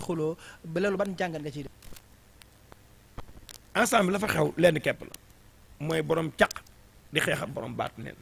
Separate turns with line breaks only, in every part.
xuloo ba loolu ban jàngat nga ciy def.
ensemble la fa xew lenn képp la mooy borom caq di xeex ak borom baatu neen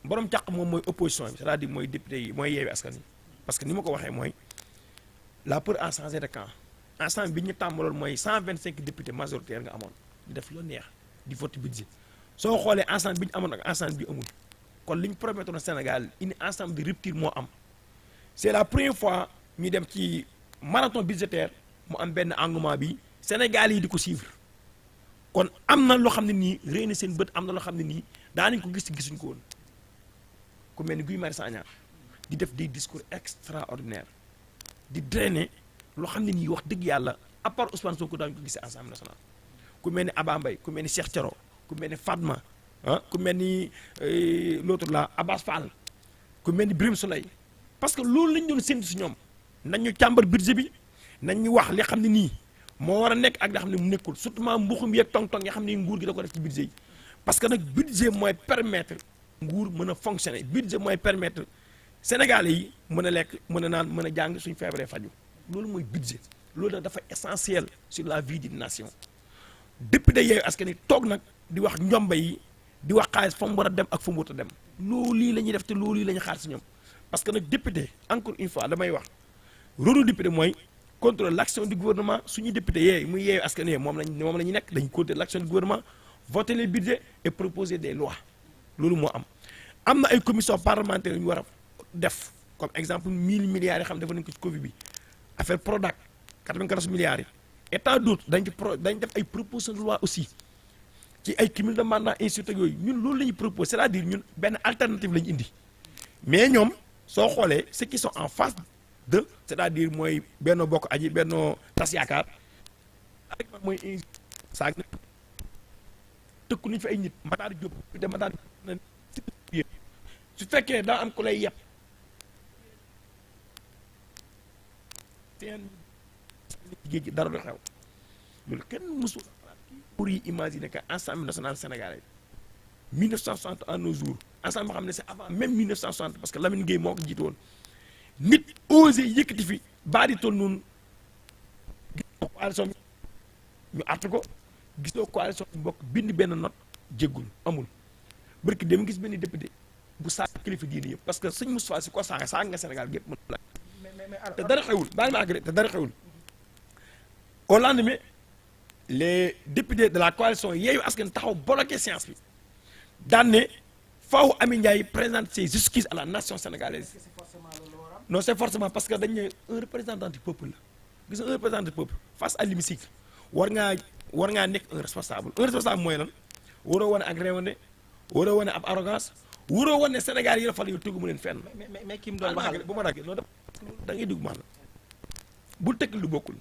borom caq moom mooy opposition bi c'est-à-dire mooy député yi mooy yeewi askan yi parce que ni ma ko waxee mooy la peur a changé de camp ensemble bi ñu tàmbaloon mooy 125 députés majoritaires nga amoon di def lu neex di vote budget soo xoolee ensemble bi ñu amoon ak ensemble bi amul kon li ñu promettoon na Sénégal une ensemble de rupture moo am c'est la première fois ñu dem ci marathon budgétaire mu am benn engouement bi Sénégal yi di ko suivre kon am na loo xam ne nii réy na seen bët am na loo xam ne nii daanañ ko gis gisuñ ko woon ku mel ni Guy Marius Sagna di def des discours extraordinaires di drainer loo xam ne nii wax dëgg yàlla à part Ousmane Sonko daañu ko gis Assemblée nationale ku mel ni Abba Mbaye ku mel ni Cheikh Thioro ku mel ni Fatma ku mel ni l'autre là Abbas Fall ku mel ni Birame Souleye parce que loolu lañ doon séntu si ñoom nañ ñu càmbar budget bi nañ ñu wax li xam ne nii moo war a nekk ak nga xam ne mu nekkul surtout mbuxum yeeg tong-tong nga xam ne nguur gi da ko def ci budget yi parce que nag budget mooy permettre nguur mën a fonctionner budget mooy permettre Sénégalais yi mën a lekk mën a naan mën a jàng suñu feebaree faju loolu mooy budget loolu nag dafa essentiel sur la vie d'une nation député Yewwi Askan Wi toog nag di wax njomba yi di wax xaalis fa mu war a dem ak fa mu war a dem loolu lii la ñuy def te loolu lii la ñu xaar si ñoom parce que nag député encore une fois damay wax rôle député mooy contrôler l'action du gouvernement suñu député yeey muy Yewwi Askan Wi moom la ñu nekk dañu contrôler l'action du gouvernement voter les budgets et proposer des lois loolu moo am na ay commission parlementaire yu ñu war a def comme exemple 1000 milliards yi xam dafa nañ ko ci Covid bi affaire Prodac 94 milliards yi et tant d'autres dañ def ay propositions de loi aussi ci ay cumul de mandat insultes yooyu ñun loolu la ñuy proposer c'est-à-dire ñun benn alternative la ñu indi mais ñoom soo xoolee ceux qui sont en face de c'est-à-dire mooy Benno Bokk Aji Benno Tas Yaakaar ak mooy saag na tëkku nañu fi ay nit Matar Diop de Matar su fekkee daa am ku lay yeb seen géej gi dara du xew loolu kenn mësul pour yi imaginer que Assemblée nationale sénégalaise 1960 à nos jours ensemble xam ne c'est avant même 1960 parce que Lamine Gueye moo ko jiite woon nit osé yëkkati fi baadi toll noonu gisoo coalition ñu àtt ko gisoo coalition mbokk bind benn note jéggul amul barki dem gis benn député bu saaga kilifa diine yëpp parce que sëñ Moustapha Sy ko saaga nga Sénégal gépp mën la te dara xewul baal ma àgg te dara xewul au lendemain les députés de la coalition Yewwi Askan Wi taxaw bloqué séance bi daan ne faaw Amy Ndiaye présente ses excuses à la nation sénégalaise non c'est forcément parce que dañ ne un représentant du peuple la gis nga un représentant du peuple face à l'hémicycle war ngaa nekk un responsable mooy lan waroo wane ak réewande waroo wane ab arrogance waroo wane Sénégal yi la fal yow tëggu mu leen fenn.
mais ki mu doon waxal
bu ma daggee non da ngay dugg maanaam bul tekk lu bokkul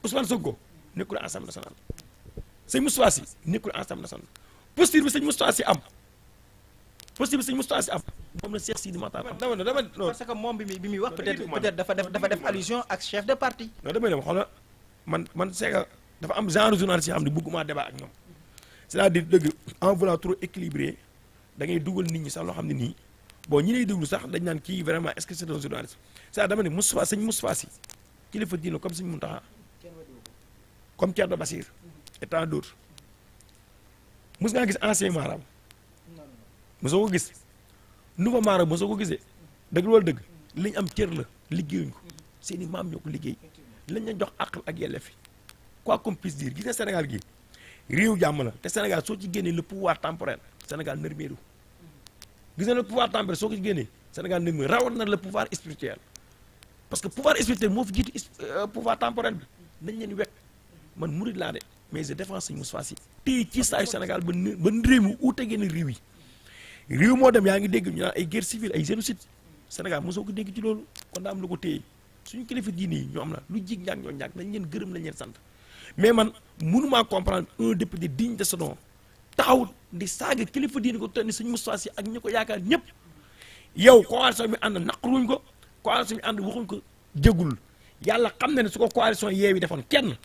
Ousmane Sonko nekkul Assemblée nationale sëñ Moustapha Sy nekkul Assemblée nationale posture bi sëñ Moustapha Sy am moom la Cheikh Sidi Makhtar am. dama
parce que moom bi muy wax peut-être dafa def allusion ak chef de parti.
non damay dem xoolal man c'est que dafa am genre journaliste yi xam ne bëgguma débat ak ñoom c'est-à-dire dëgg en voulant trop équilibré da ngay dugal nit ñi sax loo xam ne nii bon ñi lay déglu sax dañ naan kii vraiment est-ce que c'est un journaliste c'est dama ne sëñ Moustapha Sy kilifa diine comme sëñ Mountakha comme Thierno Bassir et tant d'autres mos ngaa gis ancien marabout mosoo ko gis nouveau marabout mosoo ko gisee dëgg loolu dëgg li ñu am cër la liggéeyuñ ko seeni maam ñoo ko liggéey lañ leen jox àq ak yelleef yi quoi qu'on puisse dire gis nga Sénégal gi réew jàmm la te Sénégal soo ci génnee le pouvoir temporel Sénégal nërmeelu gis nga le pouvoir temporel soo ko ci génnee Sénégal nërmeelu rawat na le pouvoir spirituel parce que pouvoir spirituel moo fi jiitu pouvoir temporel bi nañ leen wekk man murid laa de mais je défends Sëñ Moustapha Sy tey ci saayu Sénégal ba réew mi uute génn réew yi réew moo dem yaa ngi dégg ñu naan ay guerre civile ay génocide Sénégal mosoo ko dégg ci loolu kon daa am lu ko téye suñu kilifa diine yi ñoo am la lu jig ñaag ñoo ñaag nañ leen gërëm nañ leen sant mais man mënumaa comprendre un député digne de ce nom taxaw di saaga kilifa diine ko te ni Sëñ Moustapha Sy ak ñi ko yaakaar ñëpp yow coalition bi ànd naqaruñ ko coalition bi ànd waxuñ ko jégul yàlla xam na ne su ko coalition Yewwi defoon kenn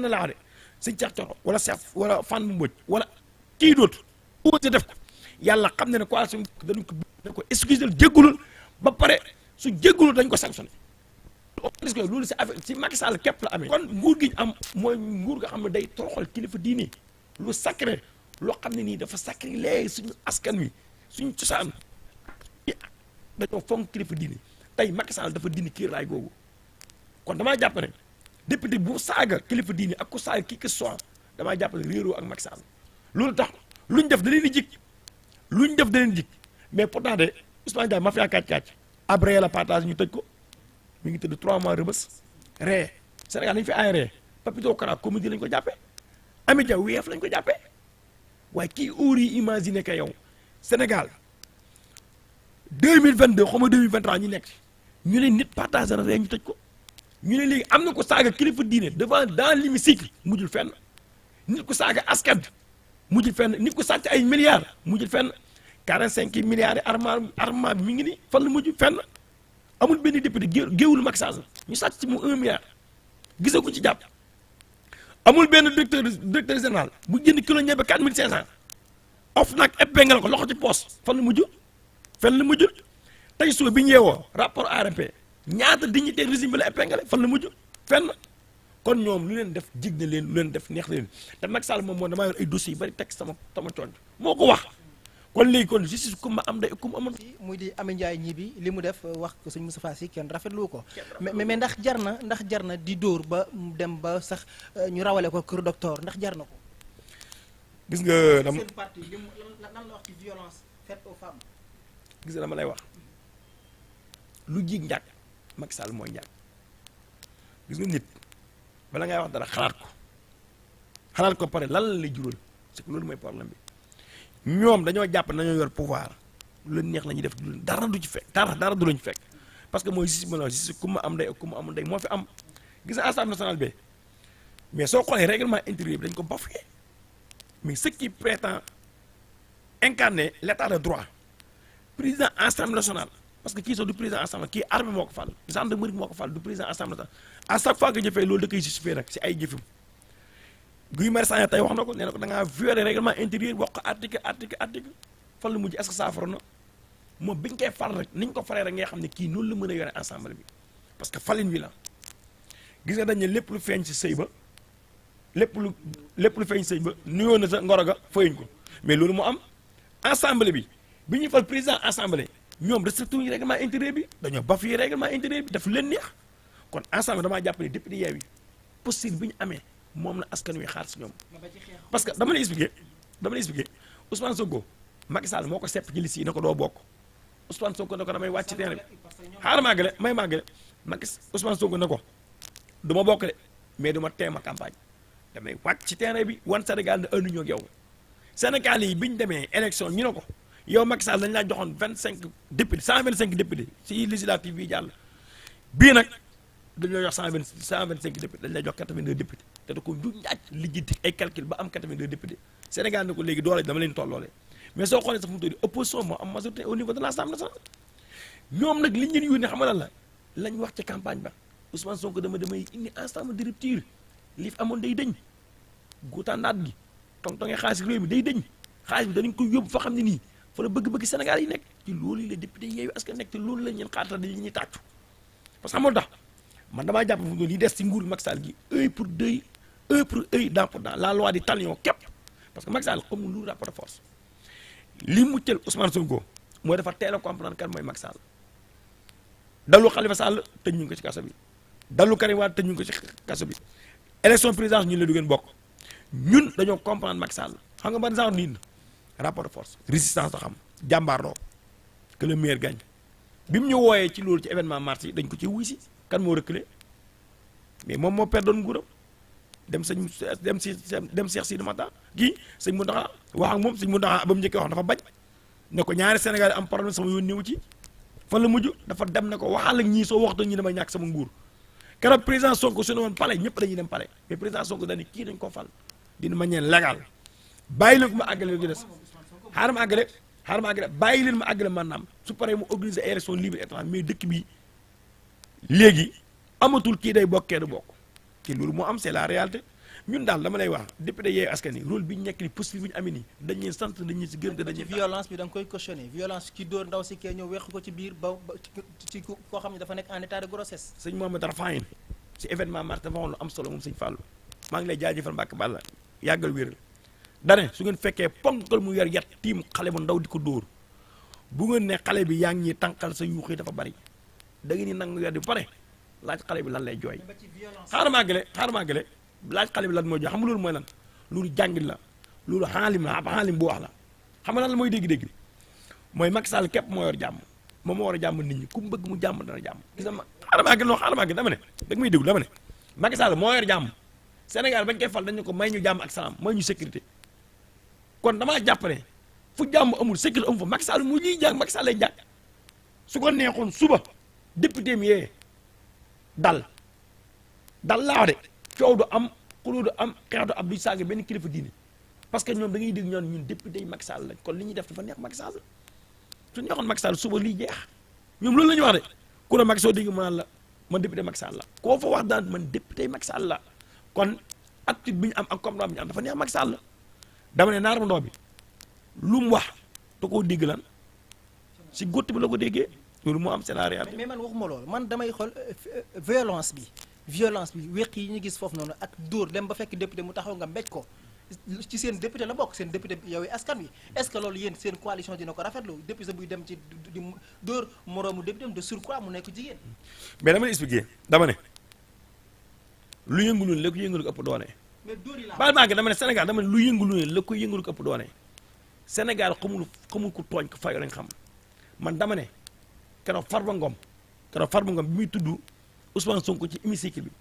laa de sëñ Cheikh Thioro wala Cheikh wala Fane Mbodj wala kii dootu osé def ko yàlla xam na ne coalition dañ ko excusé jéggulul ba pare su jéggulul dañ ko sanctionné est-ce que loolu si affaire si Macky Sall képp la amee. kon nguur gi ñu am mooy nguur nga xam ne day toroxal kilifa diine lu sacré loo xam ne nii dafa sacré léegi suñu askan wi suñu cosaan dañoo fonk kilifa diine tey Macky Sall dafa dindi kiiraay googu kon damaa jàpp ne député bu saaga kilifa diine ak ku saaga kii que soit damaa jàpp ne réeroo ak Macky Sall loolu tax luñ def da leen di jik luñ def da leen di jik mais pourtant de Ousmane Diagne mafia kàcc-kàcc après la partage ñu tëj ko mi ngi tëdd 3 mois rëbës ree Sénégal dañu fi ay ree Papito Kara comédie lañ ko jàppee Ami Dia weef lañ ko jàppee waaye kii óori imaginer que yow Sénégal 2022 xaw ma 2023 ñu nekk ñu ne nit partage na ree ñu tëj ko ñu ne léegi am na ko saaga kilifa diine devant dans l'hémicycle mujjul fenn nit ko saaga askan mujjul fenn nit ko sàcc ay milliards mujjul fenn 45 milliards yi armement bi mi ngi ni fan la mujj fenn amul benn député géewul Macky Sall ñu sàcc ci mu 1 milliard gisee ko ci jàpp amul benn directeur général bu jënd kilo ñebe 4500 of nag épingle ko loxo ci poos fan la mujj fenn la mujj tey suba bi ñu yeewoo rapport ARMP ñaata dignité régime bi la épingle fan la mujj fenn kon ñoom lu leen def jig na leen lu leen def neex na leen te Macky Sall moom damaa yor ay dossiers yu bari teg sama coon moo ko wax kon léegi kon justice ku ma am day ku ma amoon.
muy di Amy Ndiaye ñibi li mu def wax ko sëñ Moustapha Sy kenn rafetlu ko mais ndax jar na di dóor ba dem ba sax ñu rawale ko kër docteur ndax jar na ko.
gis nga dama
seen parti li mu lan la wax ci violence faite aux femmes.
gis nga dama lay wax lu jig njàkk Macky Sall mooy njàkk gis nga nit bala ngay wax dara xalaat ko pare lan la lay jural c'est que loolu mooy problème bi. ñoom dañoo jàpp nañoo yor pouvoir lu leen neex la ñuy def dara du ci fekk dara du lañu fekk parce que mooy justice ma la justice ku ma am ndey ak ku ma amul ndey moo fi am gis nga Assemblée nationale bi mais soo xoolee règlement intérieur bi dañ ko bafoué mais ce qui prétend incarner l'état de droit président Assemblée nationale parce que kii sax du président Assemblée kii armée moo ko fal gendarmerie moo ko fal du président Assemblée nationale à chaque fois que jëfee loolu da koy justifier nag si ay jëfam Guy Marius Sagna tey wax na ko nee na ko da ngaa violer règlement intérieur wax ko article fan la mujj est-ce que saafara na moom biñ koy fal rek niñ ko falee rek ngay xam ne kii noonu la mën a yore ensemble bi parce que falin wi la gis nga dañ ne lépp lu feeñ ci sëy ba lépp lu feeñ ci sëy ba nuyoo na sa ngoro ga fayuñ ko mais loolu moo am ensemble bi ñuy fal président assemblée ñoom respecté wuñu règlement intérieur bi dañoo bafoué règlement intérieur bi daf leen neex kon ensemble damaa jàpp ne député Yewwi posture bi ñu amee moom la askan wi xaar si ñoom parce que dama lay expliquer Ousmane Sonko Macky Sall moo ko sepp ci liste yi ne ko doo bokk Ousmane Sonko ne ko damay wàcc ci terrain bi xaaral may màggale Ousmane Sonko ne ko du ma bokk de mais du ma teema campagne damay wàcc ci terrain bi wan Sénégal ne ànduñoo ak yow Sénégal yi bi ñu demee élection ñu ne ko yow Macky Sall dañ laa joxoon 125 députés si législative bi jàll bii nag dañ la jox 125 députés dañ lay jox 82 députés te da ko du njaaj lijjanti ay calcul ba am 82 députés Sénégal ne ko léegi doole dama leen tolloole mais soo xoolee sax fu mu toll opposition moo am majorité au niveau de l'Assemblée nationale ñoom nag liñ leen yónnee xam nga lan la lañ wax ci campagne ba Ousmane Sonko damay indi ensemble de rupture li fi amoon day dëñ guutandaat gi tong-tongee xaalis réew mi day dëñ xaalis bi danañ ko yóbbu fa xam ne nii fa la bëgg-bëgg Sénégal yi nekk ci loolu la député Yewwi Askan nekk te loolu la ñeen xaarta dañu ñuy tàccu parce que xamoo tax man damaa jàpp fu li des ci nguur Macky Sall gi œil pour œil dent pour dent la loi du talion képp parce que Macky Sall xamul lu rapport de force li muccal Ousmane Sonko mooy dafa teel a comprendre kan mooy Macky Sall dalu Khalifa Sall tëj ñu ko ci kaso bi dalu Karim Wade tëj ñu ko ci kaso bi élection présidence ñun la du ngeen bokk ñun dañoo comprendre Macky Sall xam nga ban genre nii rapport de force résistance la xam jàmbaarloo que le meilleur gagne bi mu ñu wooyee ci loolu ci événement mars yi dañ ko ci wuy si kan moo reculé mais moom moo perdoon nguuram dem Cheikh Sidi Mata kii sëñ Mountakha wax ak moom sëñ Mountakha ba mu njëkkee wax dafa bañ ne ko ñaari Sénégal am problème sama yoon ñëw ci fan la mujj dafa dem ne ko waxal ak ñii soo waxtu ñi damay ñàkk sama nguur keroog président Sonko su ne woon palais ñëpp dañuy dem palais mais président Sonko dañu kii dañ ko fal d'une manière légale bàyyi leen ko ma àggale lu des xaaral ma àggale bàyyi leen ma àggale maanaam su paree mu organiser élection libre et transparente mais dëkk bi léegi amatul kii day bokkee du bokk te loolu moo am c'est la réalité ñun daal dama lay wax député Yewwi Askan Wi rôle bi ñu nekk ni positif bi ñu amee nii dañ leen sant dañ leen si gërëm te dañuy
violence bi da nga koy cautionné violence ki dóor ndaw si kee ñëw weq ko ci biir ba ci koo xam ne dafa nekk en état de grossesse.
sëñ Mohamed Rafahin ci événement mars dafa waxoon lu am solo moom sëñ Fallou maa ngi lay jaajëfal Mbàkke Balla yàggal wéral dane su ngeen fekkee ponkal mu yor yat tiim xale bu ndaw di ko dóor bu ngeen ne xale bi yaa ngi ñuy tànqal sa yuuxi dafa bari da ngeen ni nangu yor di ba pare laaj xale bi lan lay jooy xaaral maa gële laaj xale bi lan mooy jooy xam nga loolu mooy lan loolu jàngil la loolu xaalim la ab xaalim bu wax la xam nga lan la mooy dégg-dégg mooy Macky Sall képp moo yor jàmm moom moo war a jàmm nit ñi ku mu bëgg mu jàmm dana jàmm gis nga xaaral maa gële dama ne da nga may déglu dama ne Macky Sall moo yor jàmm Sénégal bañ koy fal dañu ko may ñu jàmm ak salaam may ñu sécurité kon damaa jàpp ne fu jàmm amul sécurité amul fa Macky Sall mu ñuy jàng Macky Sall lay jàng su ko neexoon suba député mi yee dal laa wax de coow du am xuloo du am xeex du am du saaga benn kilifa diine parce que ñoom da ngay dégg ñoon ñun député yi Macky Sall lañ kon li ñuy def dafa neex Macky Sall su neexoon Macky Sall suba lii jeex ñoom loolu la ñuy wax de ku ne Macky soo dégg mu naan la man député Macky Sall la koo fa wax daan man député Macky Sall la kon attitude bi ñu am ak combat bi ñu am dafa neex Macky Sall dama ne naar bu ndaw bi lu mu wax da koo dégg lan si gótt bi la ko déggee loolu moo am c'est la réalité.
mais man waxuma loolu man damay xool violence bi wéq yi ñu gis foofu noonu ak dóor dem ba fekk député mu taxaw nga mbéj ko ci seen député la bokk seen député Yewwi Askan Wi est-ce que loolu yéen seen coalition dina ko rafetlu député buy dem ci di dóor moroomu député de surcroît mu nekk jigéen.
mais dama lay expliquer dama ne lu yëngu lu ne la ko yëngu lu ëpp doone.
mais dóor yi
baal maa ngi dama ne Sénégal dama ne lu yëngu lu ne la ko yëngu lu ëpp doone Sénégal xamul ku tooñ ko fayoo lañ xam man dama ne keroog Farba Ngom bi muy tudd Ousmane Sonko ci hémicycle bi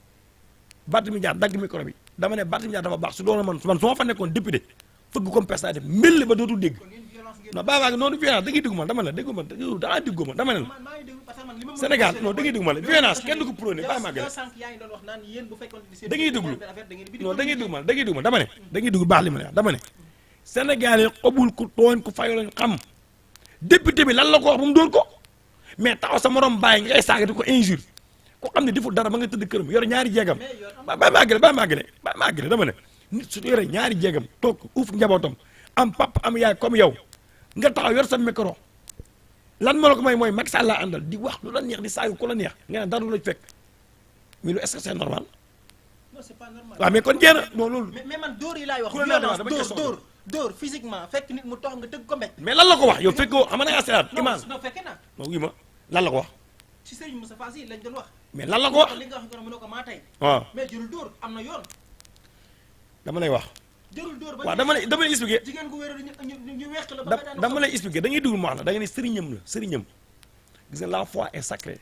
Barthélémy Dias dagg micro bi dama ne Barthélémy Dias dafa baax su doon man su ma fa nekkoon député fëgg comme personnalité mel ba dootul dégg non baa noonu violence da ngay déggu ma dama ne déggu ma daa déggu ma dama ne la Sénégal non da ngay déggu ma la violence kenn du ko prôné baa maa gën da ngay déglu non da ngay déggu ma dama ne da ngay déglu baax li ma la dama ne Sénégal yi xobul ku tooñ ku fayoo lañ xam député bi lan la ko wax ba mu dóor ko mais taxaw sa morom bàyyi nga koy saaga di ko injure ko xam ne deful dara ba nga tëdd këram yor ñaari jeegam ba maagale dama ne nit su yore ñaari jeegam toog uuf njabootam am papa am yaay comme yow nga taxaw yor sa micro lan moo la ko may mooy Macky Sall laa àndal di wax lu la neex di saaga ku la neex nga ne dara lu la fekk mais lu est-ce que c'est normal
non c'est pas normal
waaw mais kon jéem a non loolu
mais man dóor yi laay wax
violence
dóor physiquement fekk nit mu toog nga tëgg ko mbéj
mais lan la ko wax yow fekkoo xam nga seeraat image
non fekke na
non oui ma lan la ko wax
ci Serigne Moustapha Sy lañ doon wax
mais lan la ko wax
li nga wax ko mënoo ko maa tey
waaw
mais jërul dóor am na yoon
dama lay wax
jërul dóor ba
waaw dama lay expliquer
jigéen gu wéeru ñu weq la ba
dama lay expliquer da ngay dugg mu wax la da nga ne sëriñam la sëriñam gis nga la foi est sacrée